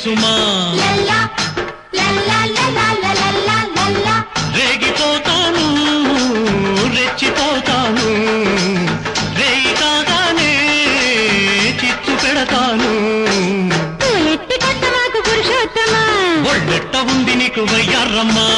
సుమా రేగిపోతాను రెచ్చిపోతాను రేయి కాగానే చిచ్చు పెడతాను ఒళ్ళెట్ట ఉంది నీకు వయ్యారమ్మా